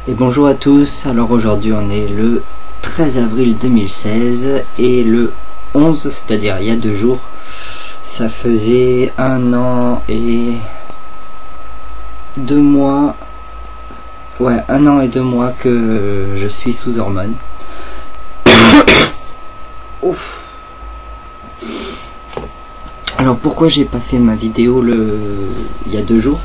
Et bonjour à tous, alors aujourd'hui on est le 13 avril 2016 et le 11, c'est-à-dire il y a 2 jours, ça faisait 1 an et 2 mois, ouais 1 an et 2 mois que je suis sous hormones. Ouf. Alors pourquoi j'ai pas fait ma vidéo il y a 2 jours?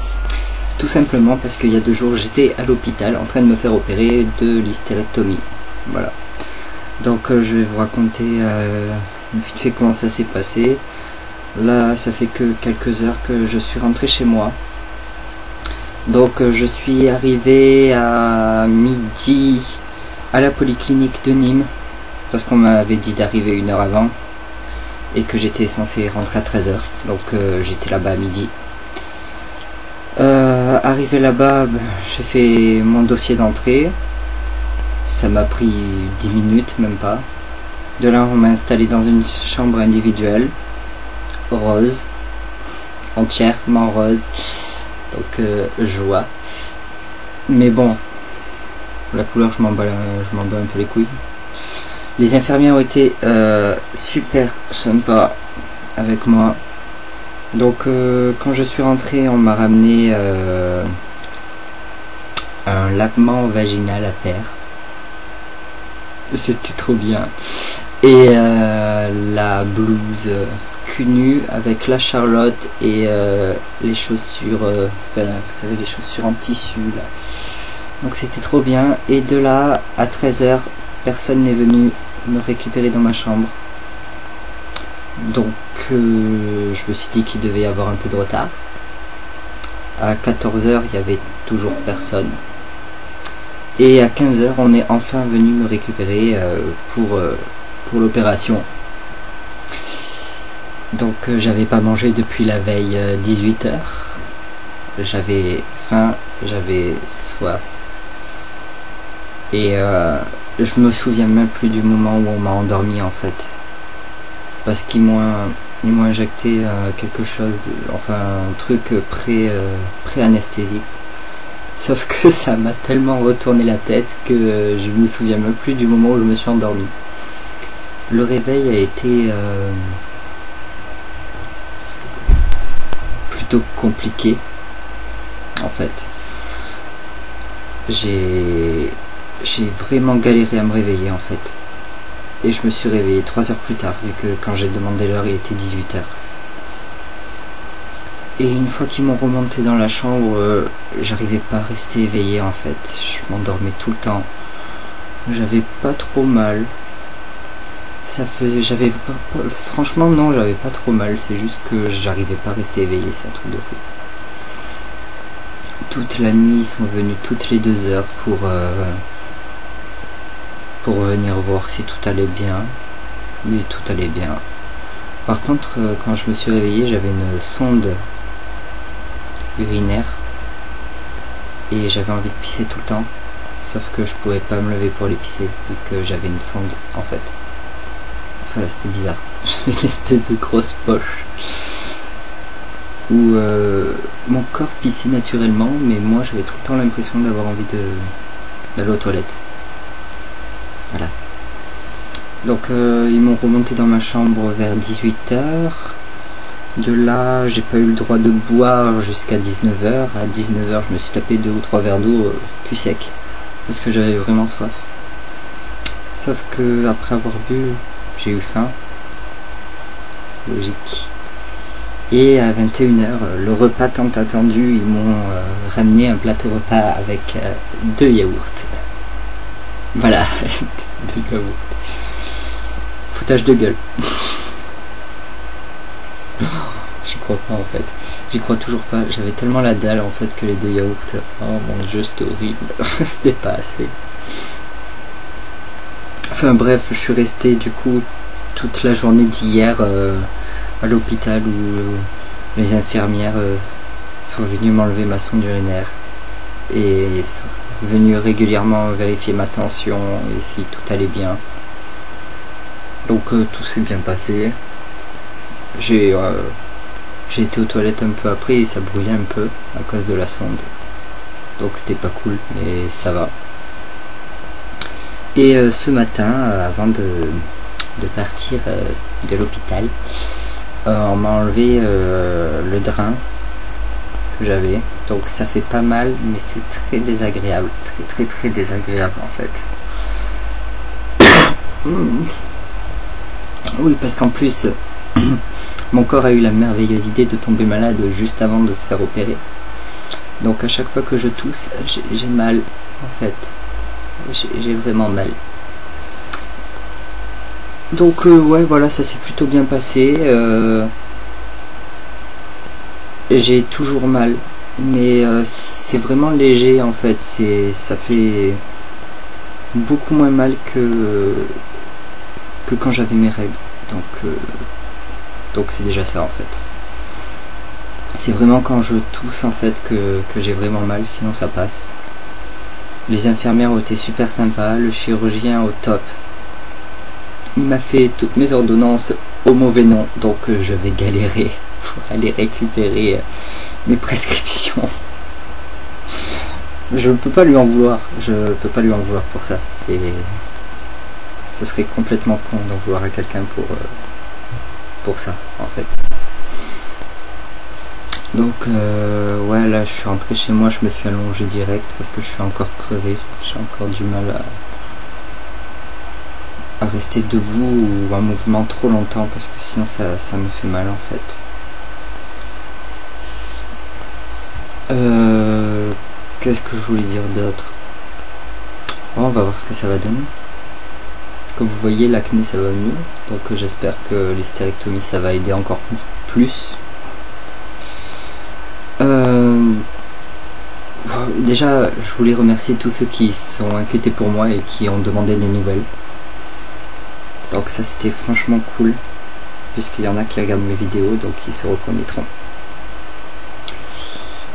Tout simplement parce qu'il y a 2 jours j'étais à l'hôpital en train de me faire opérer de l'hystérectomie. Voilà. Donc je vais vous raconter vite fait comment ça s'est passé. Là ça fait que quelques heures que je suis rentré chez moi. Donc je suis arrivé à midi à la polyclinique de Nîmes. Parce qu'on m'avait dit d'arriver 1 heure avant. Et que j'étais censé rentrer à 13 h. Donc j'étais là-bas à midi. Arrivé là-bas, j'ai fait mon dossier d'entrée. Ça m'a pris 10 minutes, même pas. De là, on m'a installé dans une chambre individuelle, rose, entièrement rose. Donc, joie. Mais bon, la couleur, je m'en bats un peu les couilles. Les infirmières ont été super sympas avec moi. Donc quand je suis rentré, on m'a ramené un lavement vaginal à faire. C'était trop bien. Et la blouse cul nu avec la charlotte et les chaussures, enfin vous savez les chaussures en tissu là. Donc c'était trop bien. Et de là à 13 h, personne n'est venu me récupérer dans ma chambre. Donc je me suis dit qu'il devait y avoir un peu de retard. À 14 h il y avait toujours personne. Et à 15 h on est enfin venu me récupérer pour l'opération. Donc j'avais pas mangé depuis la veille 18 h. J'avais faim, j'avais soif. Et je me souviens même plus du moment où on m'a endormi en fait. Parce qu'ils m'ont injecté quelque chose, enfin un truc pré-anesthésique. Sauf que ça m'a tellement retourné la tête que je me souviens même plus du moment où je me suis endormi. Le réveil a été plutôt compliqué en fait. J'ai vraiment galéré à me réveiller en fait. Et je me suis réveillé 3 heures plus tard, vu que quand j'ai demandé l'heure, il était 18 h. Et une fois qu'ils m'ont remonté dans la chambre, j'arrivais pas à rester éveillé en fait. Je m'endormais tout le temps. J'avais pas trop mal. Franchement non, j'avais pas trop mal. C'est juste que j'arrivais pas à rester éveillé, c'est un truc de fou. Toute la nuit, ils sont venus toutes les 2 heures pour venir voir si tout allait bien. Mais tout allait bien. Par contre, quand je me suis réveillé, j'avais une sonde urinaire et j'avais envie de pisser tout le temps, sauf que je pouvais pas me lever pour aller pisser vu que j'avais une sonde en fait. Enfin c'était bizarre. J'avais une espèce de grosse poche où mon corps pissait naturellement, mais moi j'avais tout le temps l'impression d'avoir envie d'aller aux toilettes. Voilà. Donc ils m'ont remonté dans ma chambre vers 18 h. De là, j'ai pas eu le droit de boire jusqu'à 19 h. À 19 h, je me suis tapé 2 ou 3 verres d'eau cul sec parce que j'avais vraiment soif. Sauf que après avoir bu, j'ai eu faim. Logique. Et à 21 h, le repas tant attendu, ils m'ont ramené un plateau repas avec 2 yaourts. Voilà, 2 yaourts. Foutage de gueule. J'y crois pas en fait. J'y crois toujours pas. J'avais tellement la dalle en fait que les 2 yaourts. Oh mon dieu, c'était horrible. C'était pas assez. Enfin bref, je suis resté du coup toute la journée d'hier à l'hôpital où les infirmières sont venues m'enlever ma sonde urinaire et sont venues régulièrement vérifier ma tension et si tout allait bien. Donc tout s'est bien passé. J'ai été aux toilettes un peu après et ça brûlait un peu à cause de la sonde. Donc c'était pas cool, mais ça va. Et ce matin, avant de partir de l'hôpital, on m'a enlevé le drain que j'avais, donc ça fait pas mal, mais c'est très désagréable, très désagréable en fait. Oui, parce qu'en plus mon corps a eu la merveilleuse idée de tomber malade juste avant de se faire opérer, donc à chaque fois que je tousse, j'ai mal en fait, j'ai vraiment mal. Donc ouais, voilà, ça s'est plutôt bien passé. J'ai toujours mal, mais c'est vraiment léger en fait. Ça fait beaucoup moins mal que quand j'avais mes règles. Donc c'est déjà ça en fait. C'est vraiment quand je tousse en fait que j'ai vraiment mal, sinon ça passe. Les infirmières ont été super sympas, le chirurgien au top. Il m'a fait toutes mes ordonnances au mauvais nom, donc je vais galérer pour aller récupérer mes prescriptions. Je ne peux pas lui en vouloir, pour ça. Ce serait complètement con d'en vouloir à quelqu'un pour ça, en fait. Donc ouais, là je suis rentré chez moi, je me suis allongé direct parce que je suis encore crevé, j'ai encore du mal à rester debout ou en mouvement trop longtemps parce que sinon ça me fait mal en fait. Qu'est-ce que je voulais dire d'autre? Oh, on va voir ce que ça va donner. Comme vous voyez, l'acné ça va mieux, donc j'espère que l'hystérectomie ça va aider encore plus. Déjà, je voulais remercier tous ceux qui sont inquiétés pour moi et qui ont demandé des nouvelles. Donc ça c'était franchement cool, puisqu'il y en a qui regardent mes vidéos, donc ils se reconnaîtront.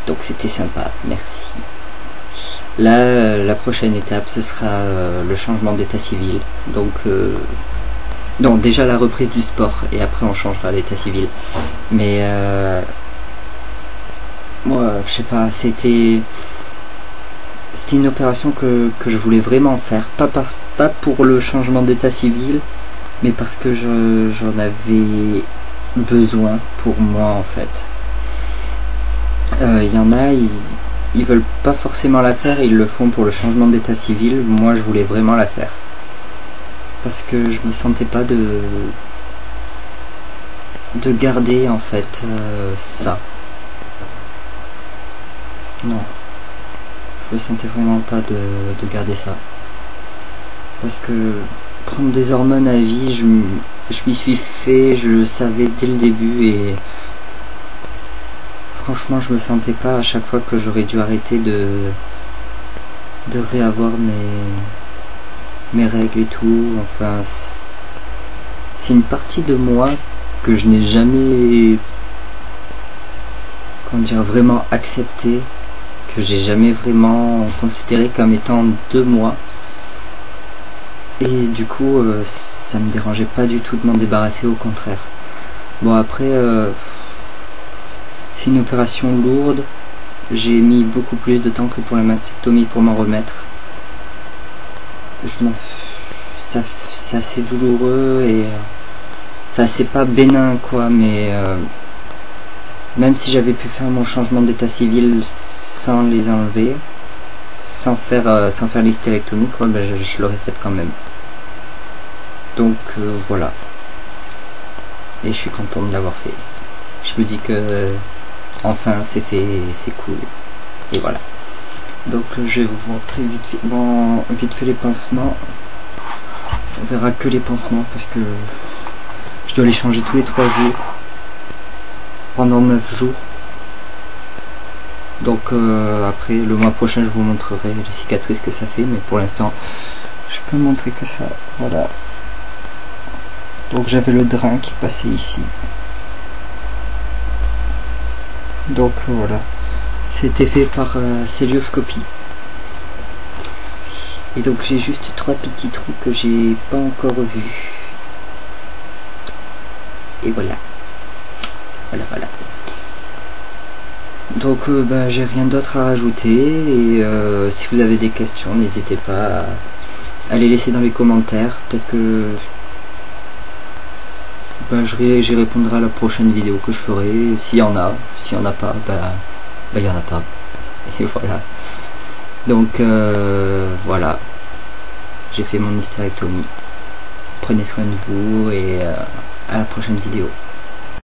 Donc c'était sympa, merci. Là, la prochaine étape, ce sera le changement d'état civil. Donc, non, déjà la reprise du sport, et après on changera l'état civil. Mais, moi, je sais pas, c'était une opération que je voulais vraiment faire. Pas pour le changement d'état civil, mais parce que j'en avais besoin pour moi en fait. Il y en a, ils veulent pas forcément la faire, ils le font pour le changement d'état civil. Moi je voulais vraiment la faire parce que je me sentais pas de garder en fait ça. Non, je me sentais vraiment pas de garder ça parce que prendre des hormones à vie, je m'y suis fait, je le savais dès le début et franchement je me sentais pas à chaque fois que j'aurais dû arrêter de réavoir mes règles et tout. Enfin, c'est une partie de moi que je n'ai jamais, comment dire, vraiment accepté, que j'ai jamais vraiment considéré comme étant de moi. Et du coup, ça me dérangeait pas du tout de m'en débarrasser, au contraire. Bon après, c'est une opération lourde. J'ai mis beaucoup plus de temps que pour la mastectomie pour m'en remettre. C'est assez douloureux et... enfin, c'est pas bénin quoi, mais... même si j'avais pu faire mon changement d'état civil sans les enlever, sans faire l'hystérectomie quoi, ben je l'aurais faite quand même. Donc voilà. Et je suis content de l'avoir fait. Je me dis que enfin c'est fait, c'est cool. Et voilà. Donc je vais vous montrer vite fait les pansements. On verra que les pansements parce que je dois les changer tous les 3 jours. Pendant 9 jours. Donc après le mois prochain je vous montrerai les cicatrices que ça fait, mais pour l'instant je peux montrer que ça. Voilà. Donc j'avais le drain qui passait ici. Donc voilà. C'était fait par célioscopie. Et donc j'ai juste 3 petits trous que j'ai pas encore vus. Et voilà. Voilà. Donc j'ai rien d'autre à rajouter et si vous avez des questions n'hésitez pas allez laisser dans les commentaires, peut-être que j'y répondrai à la prochaine vidéo que je ferai, s'il y en a. S'il n'y en a pas, il n'y en a pas. Et voilà. Donc voilà, j'ai fait mon hystérectomie. Prenez soin de vous et à la prochaine vidéo.